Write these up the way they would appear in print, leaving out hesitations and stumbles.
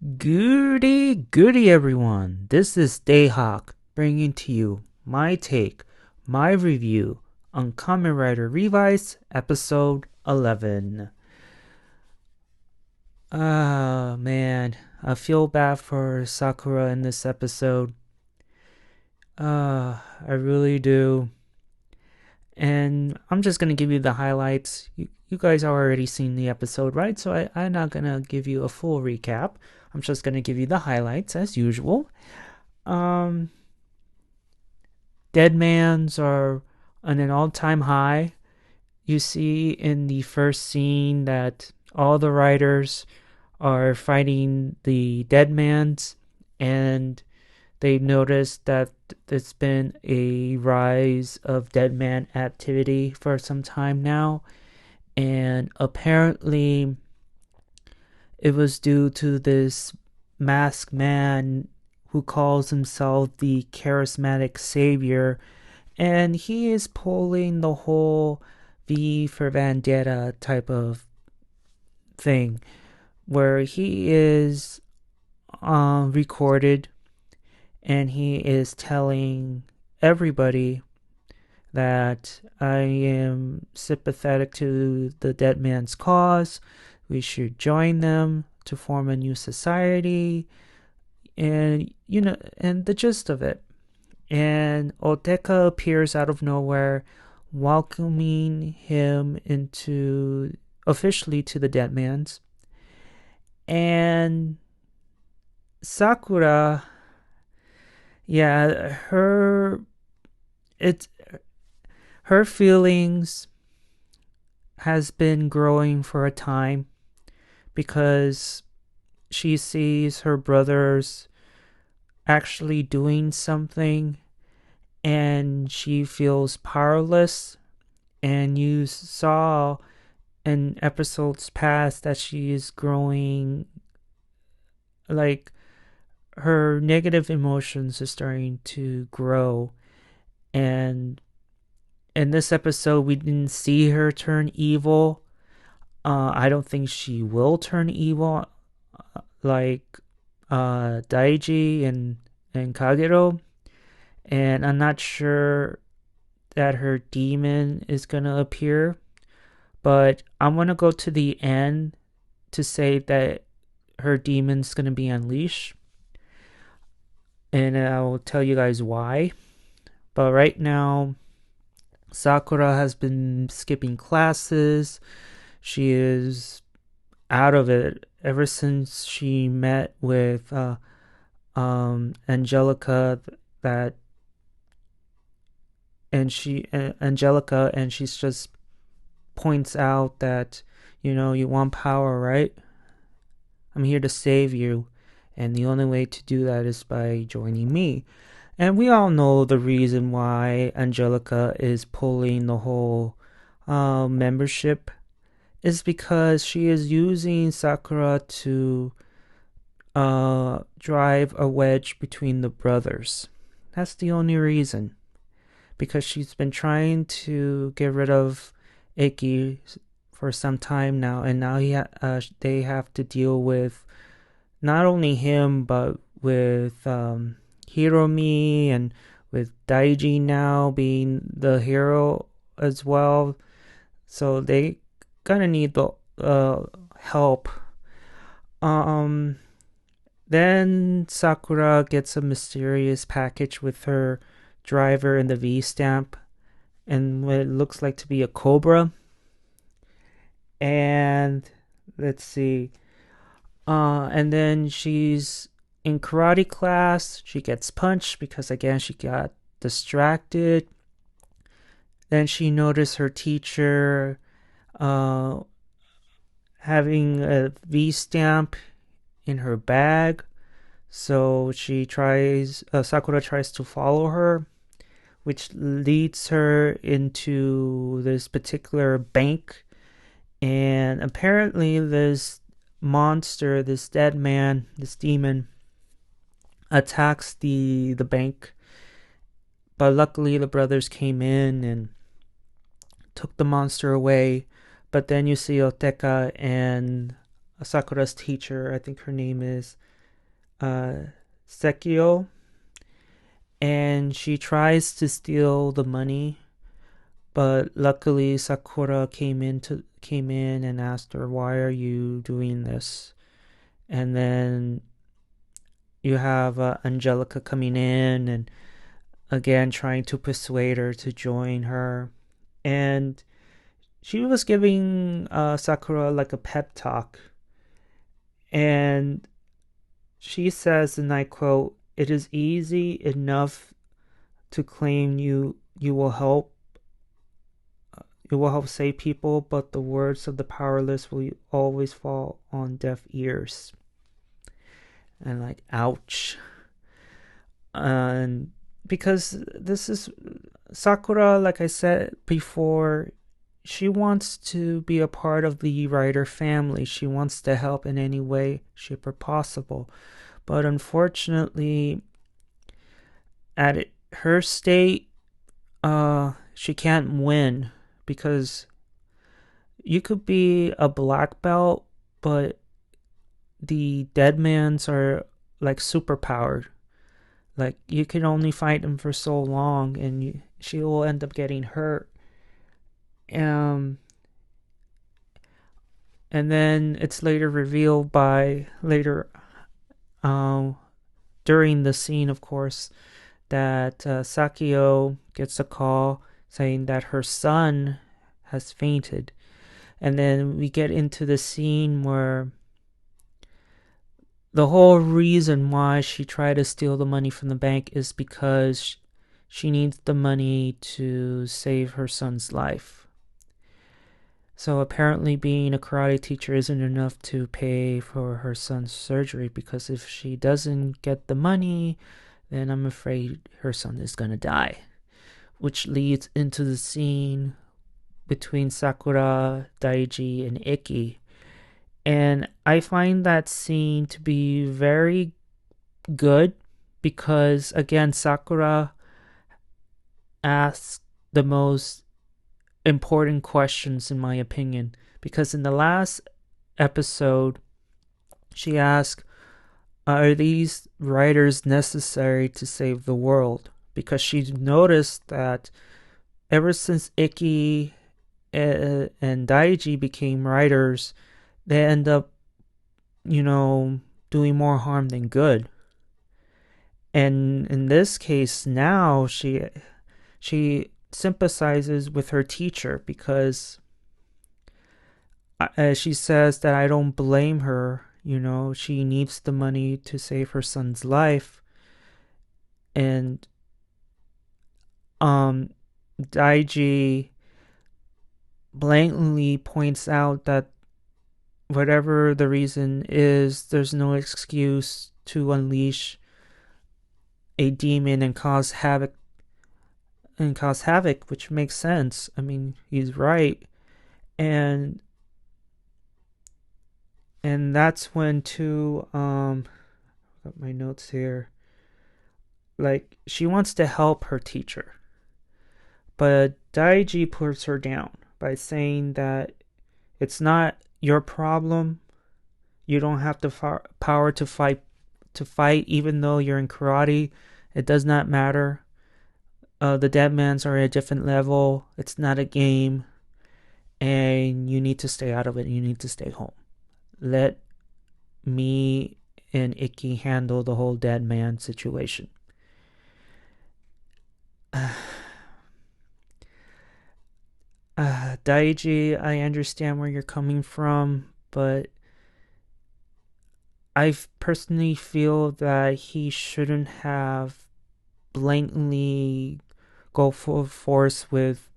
Goody everyone. This is Dayhawk bringing to you my take, my review on Kamen Rider Revice episode 11. Ah, man, I feel bad for Sakura in this episode. I really do. And I'm just gonna give you the highlights. You guys already seen the episode, right? So I'm not gonna give you a full recap. I'm just gonna give you the highlights as usual. Um, Deadmans are on an all-time high. You see in the first scene that all the riders are fighting the Deadmans, and they noticed that there's been a rise of Deadman activity for some time now, and apparently it was due to this masked man who calls himself the charismatic savior, and he is pulling the whole V for Vendetta type of thing, where he is recorded and he is telling everybody that I am sympathetic to the dead man's cause. We should join them to form a new society, and and the gist of it. And Oteka appears out of nowhere, welcoming him into officially to the Deadmans. And Sakura, yeah, it's her feelings has been growing for a time because she sees her brothers actually doing something and she feels powerless. And you saw in episodes past that she is growing, like her negative emotions is starting to grow. And in this episode we didn't see her turn evil. I don't think she will turn evil like Daiji and Kagero. And I'm not sure that her demon is gonna appear, but I'm gonna go to the end to say that her demon's gonna be unleashed, and I will tell you guys why. But right now, Sakura has been skipping classes. She is out of it ever since she met with Angelica. That and she Angelica, and she's just points out that you want power, right? I'm here to save you, and the only way to do that is by joining me. And we all know the reason why Angelica is pulling the whole membership is because she is using Sakura to drive a wedge between the brothers. That's the only reason. Because she's been trying to get rid of Iki for some time now, and now they have to deal with not only him but with Hiromi, and with Daiji now being the hero as well. So they gonna need the help. Um, then Sakura gets a mysterious package with her driver and the vistamp, and what it looks like to be a cobra. And let's see. And then she's in karate class. She gets punched because again she got distracted. Then she noticed her teacher having a V stamp in her bag. So Sakura tries to follow her, which leads her into this particular bank. And apparently this monster, this dead man, this demon, attacks the bank. But luckily the brothers came in and took the monster away. But then you see Oteka and Sakura's teacher. I think her name is uh, Sekio, and she tries to steal the money, but luckily Sakura came in and asked her, "Why are you doing this?" And then you have Angelica coming in and again trying to persuade her to join her, and she was giving Sakura like a pep talk, and she says, and I quote, "It is easy enough to claim you will help save people, but the words of the powerless will always fall on deaf ears." And like, ouch. And because this is Sakura, like I said before, she wants to be a part of the writer family. She wants to help in any way, shape, or possible. But unfortunately, at her state, she can't win because you could be a black belt, but the Deadmans are like super powered. Like you can only fight them for so long, and she will end up getting hurt. Um, and then it's later revealed by um, during the scene, of course, that Sakio gets a call saying that her son has fainted. And then we get into the scene where the whole reason why she tried to steal the money from the bank is because she needs the money to save her son's life. So apparently being a karate teacher isn't enough to pay for her son's surgery, because if she doesn't get the money, then I'm afraid her son is gonna die. Which leads into the scene between Sakura, Daiji, and Ikki. And I find that scene to be very good because, again, Sakura asks the most important questions, in my opinion. Because in the last episode, she asked, "Are these writers necessary to save the world?" Because she's noticed that ever since Ikki and Daiji became writers, they end up, doing more harm than good. And in this case, now she sympathizes with her teacher because she says that I don't blame her. She needs the money to save her son's life, and Daiji blatantly points out that whatever the reason is, there's no excuse to unleash a demon and cause havoc, which makes sense. I mean, he's right. And that's when too got my notes here. Like, she wants to help her teacher, but Daiji puts her down by saying that it's not your problem. You don't have the power to fight, even though you're in karate. It does not matter. The Deadmans are at a different level. It's not a game, and you need to stay out of it. You need to stay home. Let me and Ikki handle the whole Deadman situation. Daiji, I understand where you're coming from, but I personally feel that he shouldn't have blatantly go full force with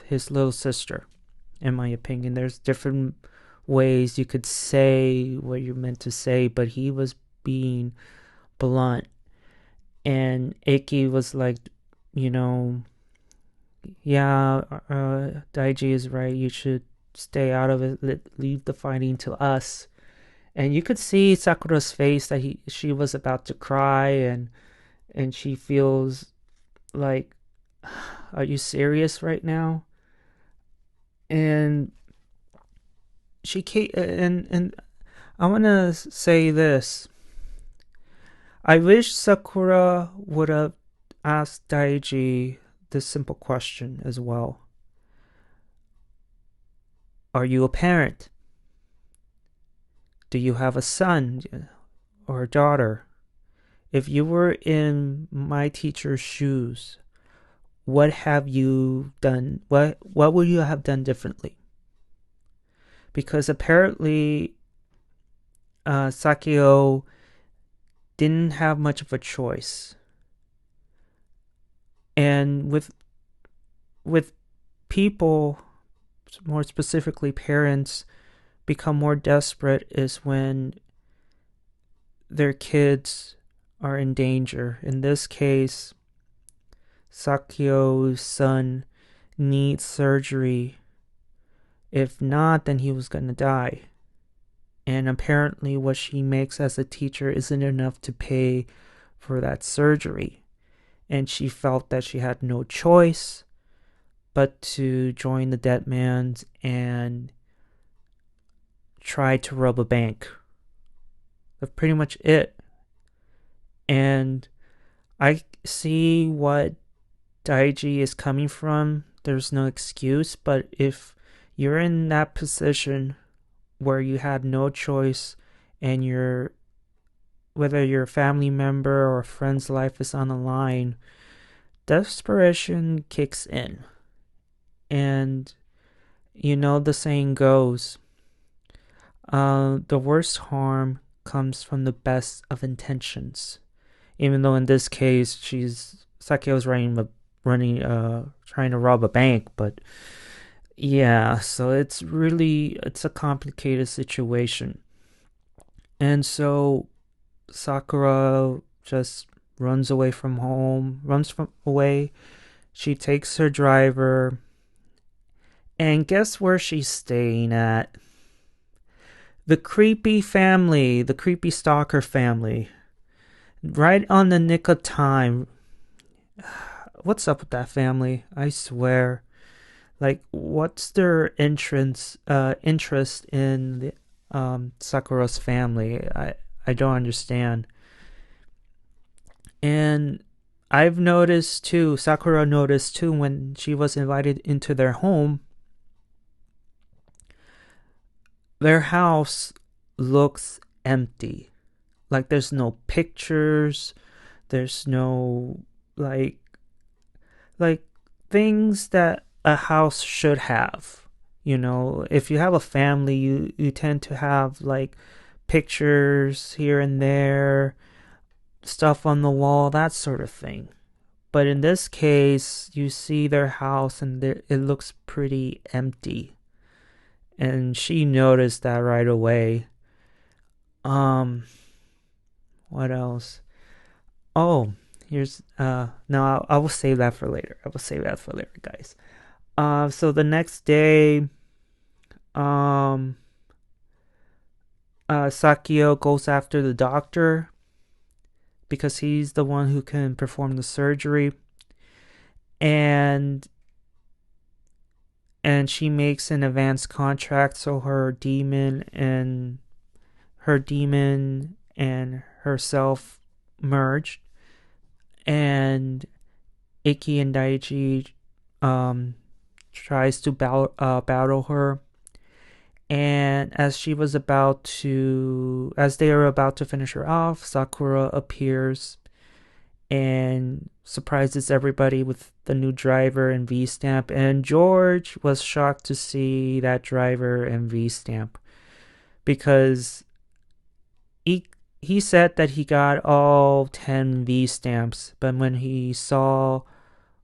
his little sister. In my opinion, there's different ways you could say what you're meant to say, but he was being blunt, and Ikki was like, yeah, Daiji is right. You should stay out of it. Leave the fighting to us. And you could see Sakura's face that she was about to cry, and she feels like, are you serious right now? And she can't, and I want to say this. I wish Sakura would have asked Daiji this simple question as well. Are you a parent? Do you have a son or a daughter? If you were in my teacher's shoes, what have you done? What would you have done differently? Because apparently, Sakio didn't have much of a choice, and with people, more specifically parents, become more desperate is when their kids are in danger. In this case, Sakio's son needs surgery. If not, then he was gonna die. And apparently, what she makes as a teacher isn't enough to pay for that surgery. And she felt that she had no choice but to join the Deadmans and try to rob a bank. That's pretty much it. And I see what Daiji is coming from. There's no excuse, but if you're in that position where you had no choice and whether your family member or friend's life is on the line, desperation kicks in. And the saying goes, the worst harm comes from the best of intentions. Even though in this case Sakio's trying to rob a bank, but yeah, so it's a complicated situation. And so Sakura just runs away from home, away. She takes her driver, and guess where she's staying at? The creepy stalker family. Right on the nick of time. What's up with that family? I swear. Like, what's their interest in Sakura's family? I don't understand. And Sakura noticed too, when she was invited into their home, their house looks empty. Like, there's no pictures, there's no like things that a house should have. If you have a family, you tend to have like pictures here and there, stuff on the wall, that sort of thing. But in this case, you see their house and it looks pretty empty. And she noticed that right away. What else? Oh, here's no, I will save that for later. Guys. So the next day, Sakio goes after the doctor because he's the one who can perform the surgery, and she makes an advance contract so her demon and herself merge, and Ikki and Daiji tries to battle her. And as they are about to finish her off, Sakura appears and surprises everybody with the new driver and vistamp. And George was shocked to see that driver and vistamp, because he said that he got all 10 V-stamps, but when he saw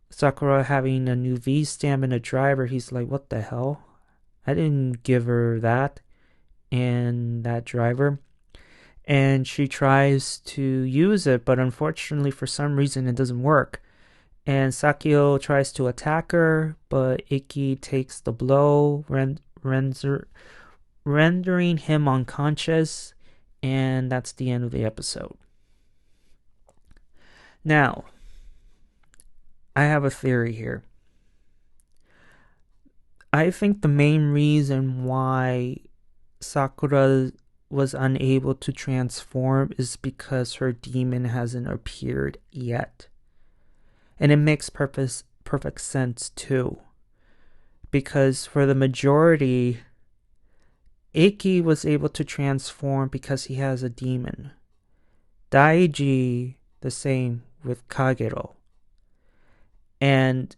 Sakura having a new V-stamp and a driver, he's like, what the hell? I didn't give her that and that driver. And she tries to use it, but unfortunately for some reason it doesn't work. And Sakio tries to attack her, but Ikki takes the blow, rendering him unconscious, and that's the end of the episode. Now, I have a theory here. I think the main reason why Sakura was unable to transform is because her demon hasn't appeared yet. And it makes perfect sense too. Because for the majority, Iki was able to transform because he has a demon. Daiji, the same with Kagero. And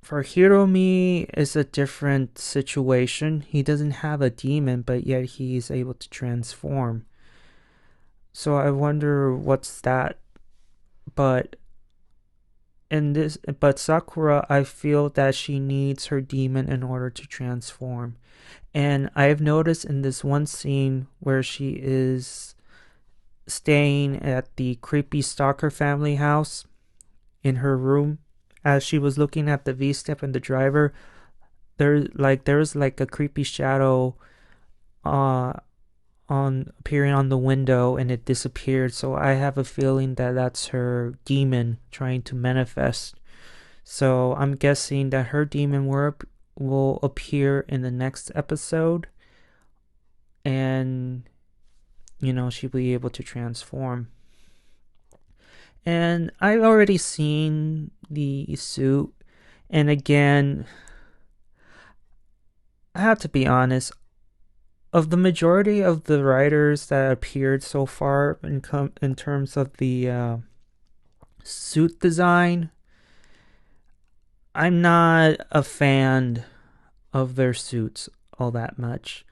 for Hiromi, it's a different situation. He doesn't have a demon, but yet he's able to transform. So I wonder what's that. But Sakura, I feel that she needs her demon in order to transform. And I've noticed in this one scene where she is staying at the creepy stalker family house in her room, as she was looking at the vistamp and the driver, there's like a creepy shadow on appearing on the window, and it disappeared. So I have a feeling that that's her demon trying to manifest. So I'm guessing that her demon will appear in the next episode, and she'll be able to transform. And I've already seen the suit, and again, I have to be honest, of the majority of the writers that appeared so far in terms of the suit design, I'm not a fan of their suits all that much.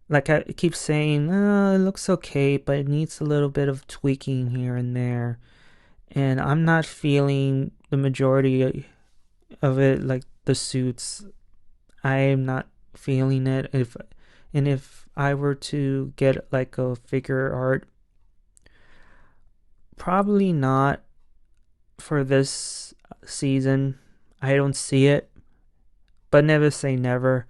Like I keep saying, it looks okay, but it needs a little bit of tweaking here and there. And I'm not feeling the majority of it, like the suits. I am not feeling it. If I were to get like a figure art, probably not for this season. I don't see it, but never say never.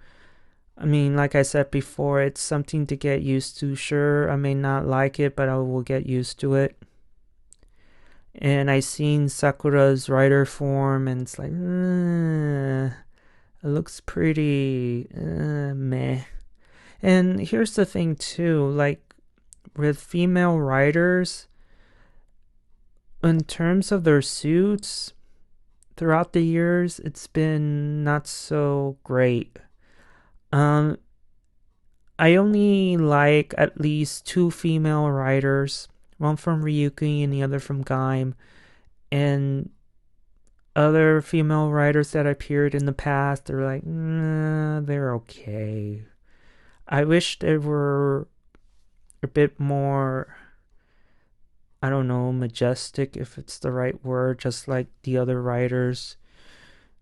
I mean, like I said before, it's something to get used to. Sure, I may not like it, but I will get used to it. And I seen Sakura's writer form, and it's like, it looks pretty meh. And here's the thing too, like with female writers, in terms of their suits, throughout the years, it's been not so great. I only like at least 2 female writers, one from Ryuki and the other from Gaim, and other female writers that appeared in the past, they're like, they're okay. I wish they were a bit more, I don't know, majestic, if it's the right word, just like the other writers,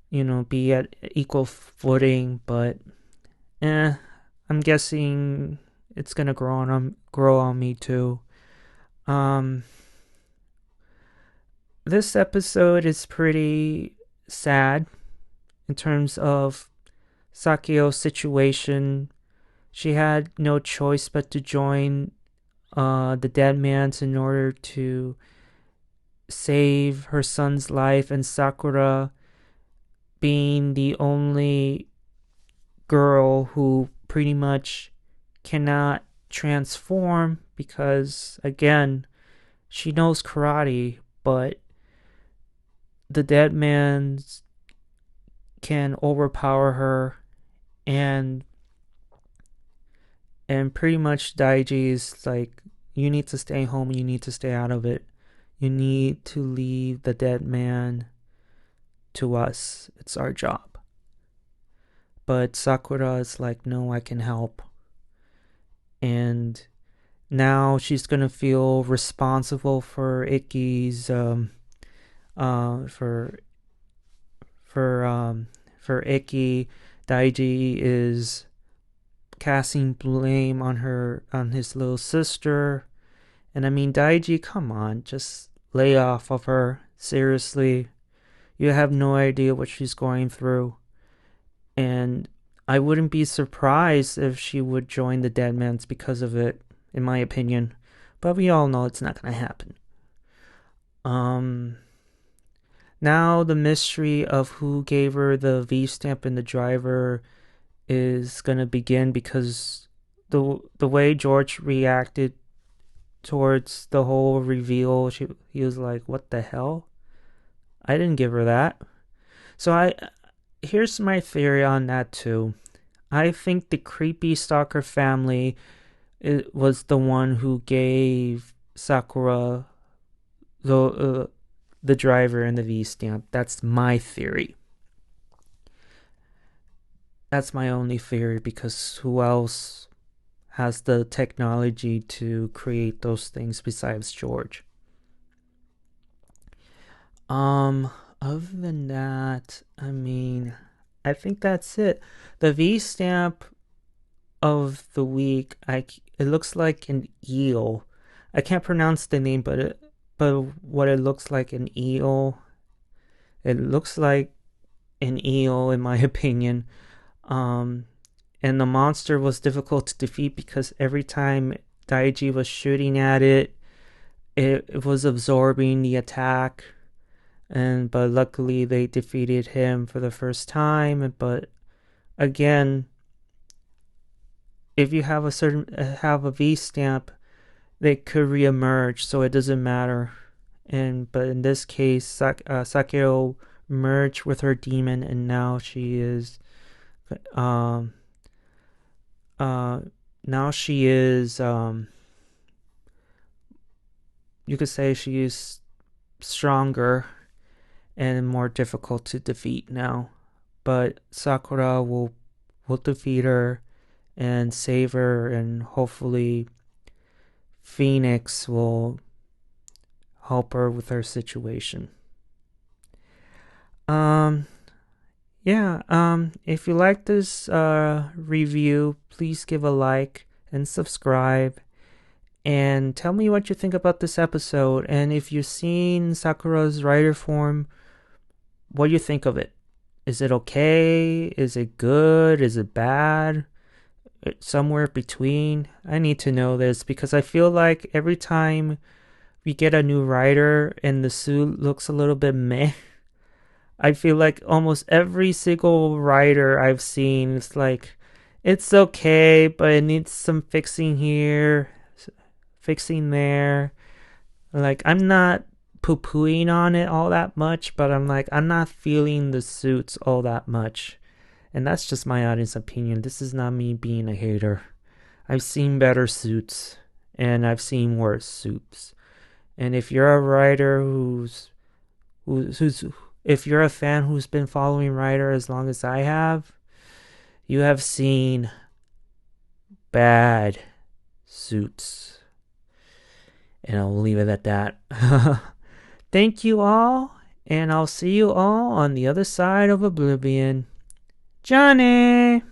be at equal footing, but I'm guessing it's gonna grow on me too. This episode is pretty sad in terms of Sakeo's situation. She had no choice but to join the Deadmans in order to save her son's life, and Sakura, being the only girl who pretty much cannot transform because, again, she knows karate, but the Deadmans can overpower her, and pretty much Daiji is like, you need to stay home, you need to stay out of it. You need to leave the Deadman to us. It's our job. But Sakura is like, no, I can help. And now she's gonna feel responsible for Iki's for Iki. Daiji is casting blame on his little sister. And I mean, Daiji, come on, just lay off of her. Seriously. You have no idea what she's going through. And I wouldn't be surprised if she would join the Deadmans because of it, in my opinion. But we all know it's not going to happen. Now the mystery of who gave her the vistamp and the driver is going to begin, because the way George reacted towards the whole reveal, he was like, "What the hell? I didn't give her that." So here's my theory on that too. I think the creepy stalker family was the one who gave Sakura the driver and the V-stamp. That's my theory. That's my only theory, because who else has the technology to create those things besides George? Other than that, I mean, I think that's it. The V-stamp of the week, it looks like an eel. I can't pronounce the name, but what it looks like, an eel. It looks like an eel, in my opinion. And the monster was difficult to defeat because every time Daiji was shooting at it, it was absorbing the attack. But luckily they defeated him for the first time. But again, if you have a V-stamp, they could reemerge, so it doesn't matter. But in this case, Sakura merged with her demon, and now she is you could say she is stronger and more difficult to defeat now. But Sakura will defeat her and save her, and hopefully Phoenix will help her with her situation. If you like this review, please give a like and subscribe, and tell me what you think about this episode. And if you've seen Sakura's writer form, what do you think of it? Is it okay? Is it good? Is it bad? Somewhere between? I need to know this, because I feel like every time we get a new writer and the suit looks a little bit meh, I feel like almost every single writer I've seen is like, it's okay, but it needs some fixing here, fixing there. Like, I'm not poo-pooing on it all that much, but I'm not feeling the suits all that much. And that's just my audience opinion. This is not me being a hater. I've seen better suits, and I've seen worse suits. And if you're a writer if you're a fan who's been following writer as long as I have, you have seen bad suits. And I'll leave it at that. Thank you all, and I'll see you all on the other side of Oblivion. Johnny!